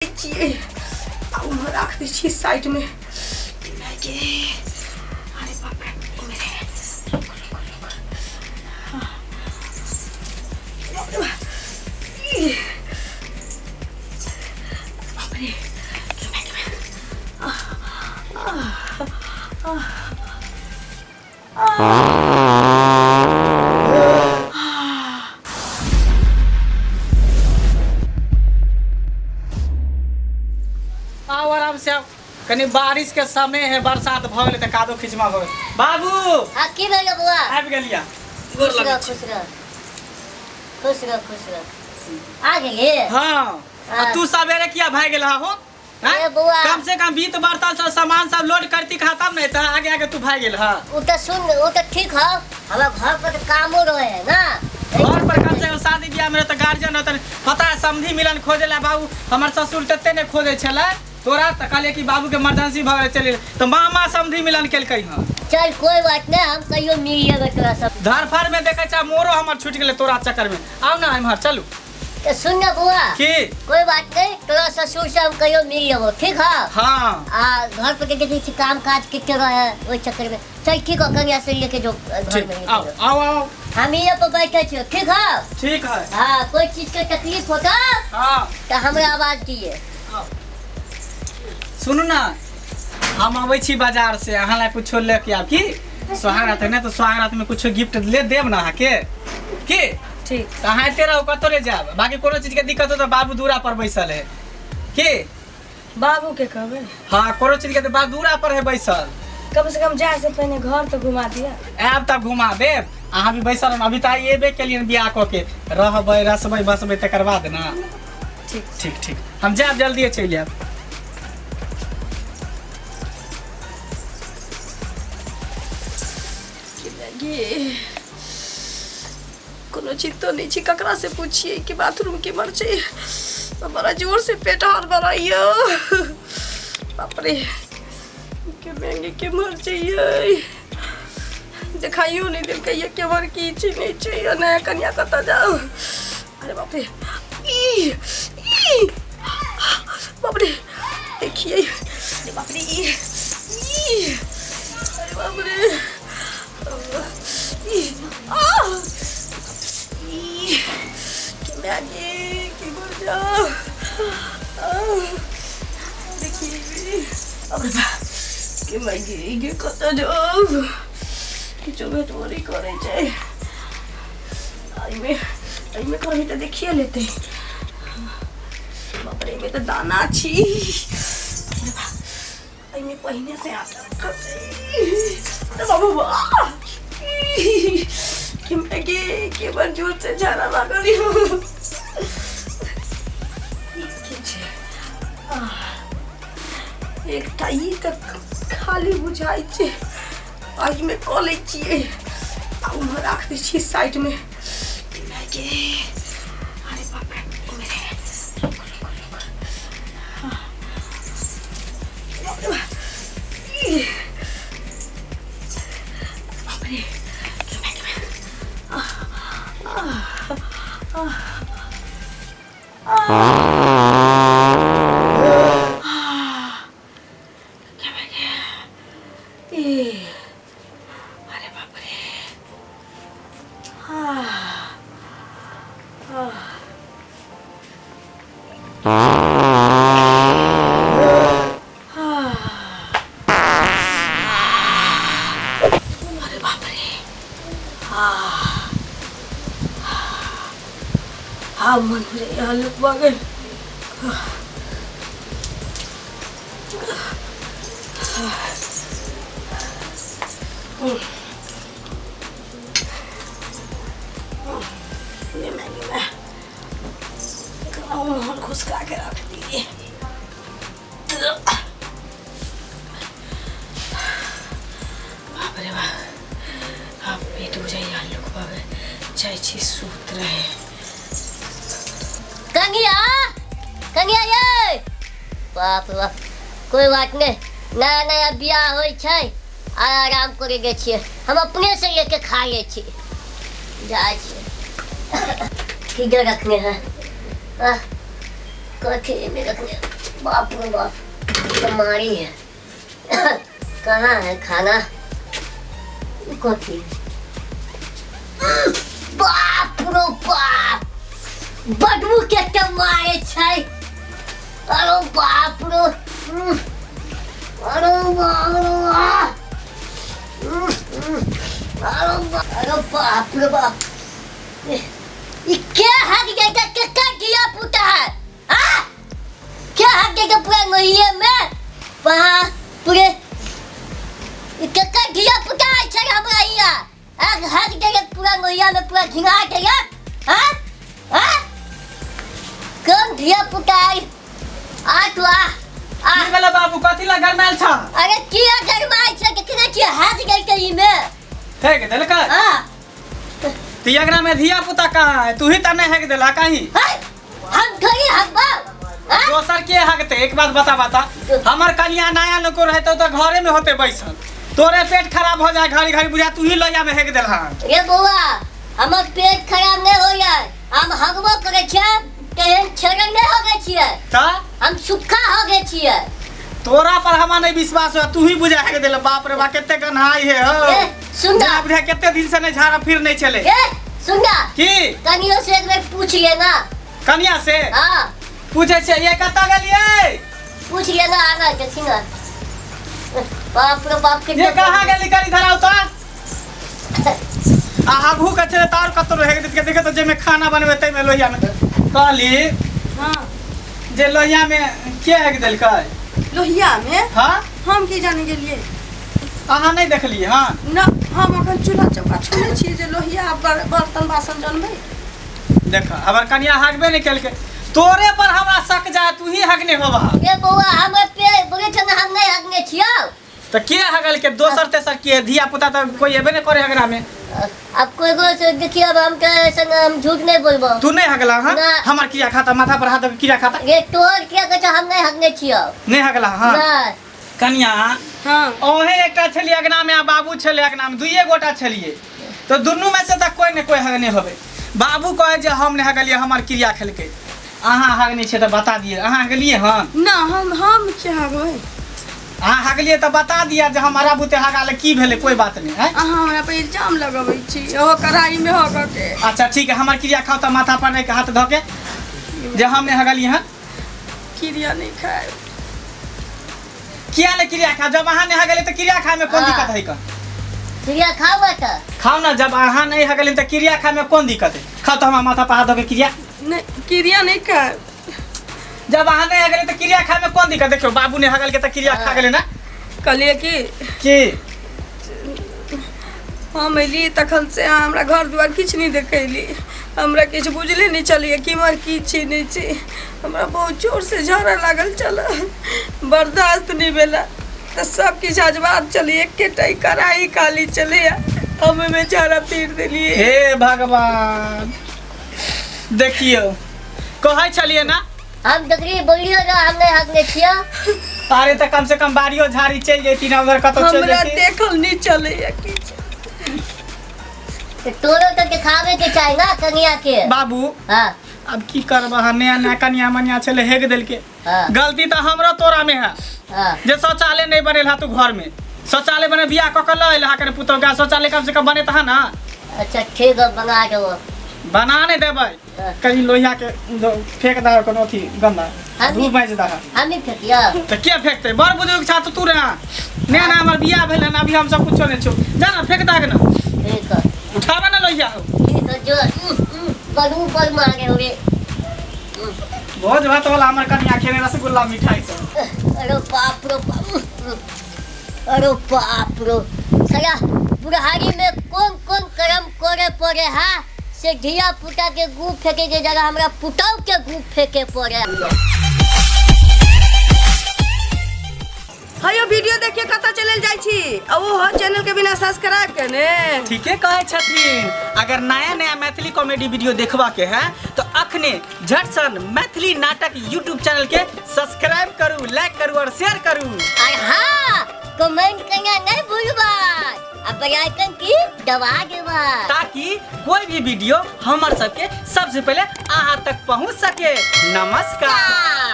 रख दी साइड में। अरे बाप रे आओ आराम से आओ। कनी बारिश के समय है, बरसात भ गेले त कादो खिचमा भ गेल। बाबू की भेल बुआ? आबि गेलिया। खुश रह खुश रह खुश रह खुश रह। आ गेली? हां। आ तू सवेरे किया भाग गेल हो? ए बुआ, कम से कम 20 बर्तन से सामान सब लोड करती खत्म नहीं था, आगे आगे तू भाग गेल। हां उ त सुन, उ त ठीक है। हमरा घर पर त कामो रहे है ना। घर पर कम से कम शादी ब्याह में त गार्जियन रहतन, पता है समधी मिलन खोजेला। बाबू हमर ससुर तते ने खोजे छला, तोरा त कहले कि बाबू के इमरजेंसी भ गेल चले त मामा समधी मिलन केलकै। हां चल कोई बात नहीं, हम कहियो मिल जेबे तोरा सब। धरफर में देखे छ मोरो हमर छूट गेले तोरा चक्कर में। आओ ना इमहर चलू। तो सुन ना बुआ, की कोई बात नहीं, तोरा ससुर से हम कहियो मिल जेबो, ठीक है? हां घर पर देखी छी काम काज कितने रहे, ओइ चक्कर में चल ठीक है, कन्या से लेके जो घर में। आओ आओ आओ। हम यहाँ पर बैठे छी, ठीक है? ठीक है। हाँ, कोई चीज के तकलीफ होता हां तो हमें आवाज दिए। सुनू ना, हम आबै छी बाजार से, अहाँ ला कुछो लेके आब की? सोहागरात है ना, तो सोहागरात में कुछो गिफ्ट ले देब ना अहाँ के की? ठीक। तो अहाँ एते रहो, कतो ले जाब। बाकी कोनो चीज के दिक्कत हो तो बाबू दूरा पर बैसल है की? बाबू के कहबे। हाँ, कोनो चीज के तो बाबू दूरा पर है बैसल। कम से कम जाए से पहले घर तो घुमा दिया। आब तक घुमा देब। अहाँ भी बैसल रहब, अभी त एबे केलियन बियाह क के। रहबै रसबै बसबै तकर बाद ना। ठीक ठीक ठीक, हम जाब जल्दी चलि आब। कोनो चीज तो नहीं छी, ककरा से पूछिए कि बाथरूम के मर चाहिए। बड़ा जोर से पेट हाथ भराइयो। बाप रे, के महंगे के मर चाहिए। दिखाइयो नहीं दिल कहिए के मर की छी नहीं चाहिए। नया कन्या कता जाओ। अरे बाप रे, ई ई बाप रे, देखिए। अरे बाप रे, ई अरे बाप रे, की मर जाओ। देखिए अरे के मैगी के कता जाओ। किचो में तोरी करे जाए। आई में कहीं तो देखिए लेते। बाप रे, में तो दाना छी। आई में पहले से आता है। बाबू कि मैगी के बार जोर से झाड़ा लागल हो। एकटा ई तक खाली बुझाई छे। आज में क लै छियै। आ उम्हर राख दै छियै साइड में। मैगी अरे बाप रे, बाप रे, अरे बाप रे, अरे बाप रे, हाँ मन हो जाए यहाँ लोग बागल। ये मैगी में घुसका के रख दी। बाप रे बाप, हाँ पेट हो जाए यहाँ लोग बागल। चाहे चीज सूत रहे। कन्या कन्या ये बाप रे बाप, कोई बात नहीं, नया नया बियाह होय छै, आराम करे गे छियै। हम अपने से लेके खा ले छी। जाए छियै किधर रखने हैं। कथी में रखने, बाप रे बाप, तुम्हारी है। कहाँ है खाना? कथी? बाप रे बाप, बदबू के मारे छै। अरे बाप रे, अरे बाप रे बाप, ये क्या हक जाएगा? कितना दिया पुता है? हाँ? क्या हक जाएगा पूरा महिला में? वहाँ पूरे कितना दिया पुता है सर हमारा यहाँ? हक जाएगा पूरा महिला में, पूरा झिंगा जाएगा? हाँ? हाँ? कौन दिया पुता है? आ तू आ। की भेलै बाबू, कथी ला गरमाइल छ? अरे किया गरमाइल छ? कितना छियै हाथ गई कहीं में? हेग देलकै? हाँ। ती एकरा में धिया पुता कहाँ है? तू ही त नहीं हेग देला कहीं? हम थोड़ी हब्बा। दोसर के हगते? एक बात बता, हमर कनिया नया नको रहते तो घरे में होते बैसल, तोरे पेट खराब हो जाए घड़ी घड़ी बुझा तू ही लोया में हेग देला। ये बउआ, हमर पेट खराब नहीं हो जाए, हम हगबो करे छियै, तेहन छरन नहीं हो गए छियै, त हम सुखा हो गए छियै। तोरा पर हमा नहीं विश्वास हो, तू ही बुझा हेग देला। बाप रे बा, केते गन्हाई है हो। सुन ना, बुझा केते दिन से नहीं झाड़ा फिर नहीं चले। सुन ना, की कनियो से एक बार पूछ लिए ना। कनिया से? हाँ। पूछे छे ये कत गेलिए? पूछ लिए ना, आना के सिंगर। बाप रे बाप के ये कहां गेली करी धराउ तो? आहा भूख छे तार कत रहे के देखे तो जे में खाना बनवे तै में लोहिया में कहली। हाँ जे लोहिया में के हेग देलकै? लोहिया में? हाँ हम की जाने के लिए अहाँ नहीं देखली? हाँ ना, हम अपन चूल्हा चौका छोड़े छी जे लोहिया बर्तन बासन जनबै। देख हमर कनिया हगबे नहीं केलकै, तोरे पर हमरा शक जाए, तू ही हगने होबा। ये बउआ हमर पे बोले छ ना, हम नहीं हगने छियै। तो के हगल के? दोसर तेसर के धिया पुता तो कोई एबे नहीं करे हगरा में। अब कोई को से देखिए, अब हम के संग हम झूठ नहीं बोलबो। तू नहीं हगला? हां ना। हमर किया खाता माथा पर हाथ किया खाता? ये तोर क्या कहै छ? हम नहीं हगने छियै। नहीं हगला? हां नहीं। कनिया हाँ ओहे एकटा छलिए अगना में, आ बाबू छले अगना में, दुइये गोटा छलिए, तो दुनू में से तक कोई ने कोई हगने होबे। बाबू कहे जे हम ने हगलिए, हमर क्रिया खेलकै। अहाँ हगने छे तो बता दिए। अहाँ हगलिए? हां ना, हम क्या हगबै? अहाँ हगलिए तो बता दिया जे हमारा बुते हगाले की भेले, कोई बात नहीं है। अहाँ हमरा पे इल्जाम लगबै छी ओ कढ़ाई में हग के। अच्छा ठीक है, हमर क्रिया खाओ तो माथा पर नहीं के हाथ धो के जे हम ने हगलिए। हां क्रिया नहीं खाए। किया ने क्रिया खा? जब अहाँ ने हगले तो क्रिया खाए में कौन दिक्कत है? का क्रिया खाओ त खाओ ना, जब अहाँ नहीं हगले तो क्रिया खाए में कौन दिक्कत है? खाओ तो हमारा माथा पर हाथ धो के क्रिया। नहीं, क्रिया नहीं खाए। जब अहाँ नहीं हगले तो क्रिया खाए में कौन दिक्कत? देखो बाबू ने हगल के तो क्रिया खा गेले ना। कहलिए कि हम अयली तखन से अहाँ हमरा घर दुआर किछु नहीं देखैली, हमरा किछु बुझले नहीं चलिए कि हमर की छी नहीं छी। हमरा बहुत जोर से झगड़ा लागल चल, बर्दाश्त नहीं भेला तो सब किछु अजबार चलिए, एकेटा कढ़ाई काली चले, हम में झाड़ा पीट दिलिए। हे भगवान, देखियो कहै छलिए ना हम देखली बोलियो ना, हम नहीं हगने छियै। अरे तो कम से कम बारियो झाड़ी चल जैती ना, उधर कतो चल हमरा जैती। देखल नहीं चले किछु। तोरो तो दिखावे के चाही ना कनिया के। बाबू हाँ अब की करबा, नया नया कनिया मनिया चले हेग देल के। हाँ गलती तो हमरा तोरा में है हाँ। जे शौचालय नहीं बनेल हा तू घर में। शौचालय बने बियाह क के लइल हा करे पुतो का, शौचालय कम से कम बने तहा ना। अच्छा ठीक है, बना दो। बना नहीं देबै, हाँ। कहीं लोहिया के फेंक दा कोनो थी गंदा धूप बेच दा। हम ही फेंकिया तो क्या फेंकते? बड़ बुजुर्ग छा तो तू रे नया ना हमर बियाह भेल है ना, अभी हम सब कुछो नहीं छो, जाना फेंक दा के ना। ठीक है, उठावा ना लोहिया हो। ठीक है, जो बलू पर मारे हो रे। भोज भात वाला हमर कनिया खेने रसगुल्ला मिठाई सब। अरे बाप रे बाप, अरे बाप रे सया, बुढ़ारी में कौन कौन कर्म करे पड़े है से धिया पुता के गू फेंके के जगह हमरा पुताव के गू फेंके पड़े। हायो वीडियो देखिए कतऽ चलल जाइ छी, आ वो चैनल के बिना सब्सक्राइब करने। ठीके कहे छथिन। अगर नया नया मैथिली कॉमेडी वीडियो देखबा के है तो अखने झट सन मैथिली नाटक यूट्यूब चैनल के सब्सक्राइब करू, लाइक करू और शेयर करू। और हाँ, कमेंट करना नहीं भूलबा। अब आइकन की दबा देबा ताकि कोई भी वीडियो हमार सबके सबसे पहले अहाँ तक पहुँच सके। नमस्कार।